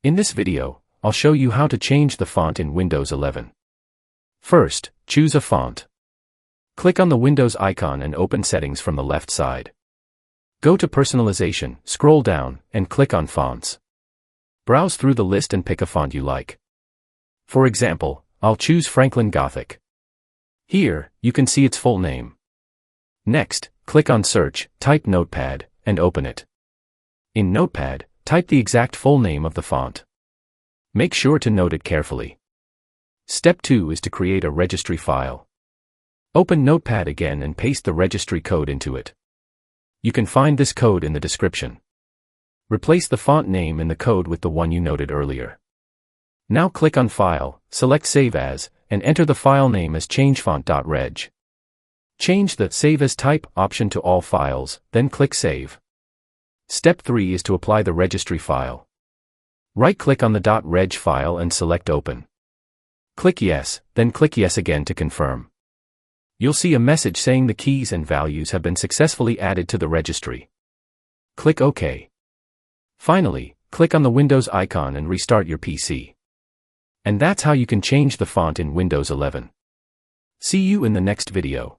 In this video, I'll show you how to change the font in Windows 11. First, choose a font. Click on the Windows icon and open Settings from the left side. Go to Personalization, scroll down, and click on Fonts. Browse through the list and pick a font you like. For example, I'll choose Franklin Gothic. Here, you can see its full name. Next, click on Search, type Notepad, and open it. In Notepad, type the exact full name of the font. Make sure to note it carefully. Step 2 is to create a registry file. Open Notepad again and paste the registry code into it. You can find this code in the description. Replace the font name in the code with the one you noted earlier. Now click on File, select Save As, and enter the file name as changefont.reg. Change the Save As Type option to All Files, then click Save. Step 3 is to apply the registry file. Right-click on the .reg file and select Open. Click Yes, then click Yes again to confirm. You'll see a message saying the keys and values have been successfully added to the registry. Click OK. Finally, click on the Windows icon and restart your PC. And that's how you can change the font in Windows 11. See you in the next video.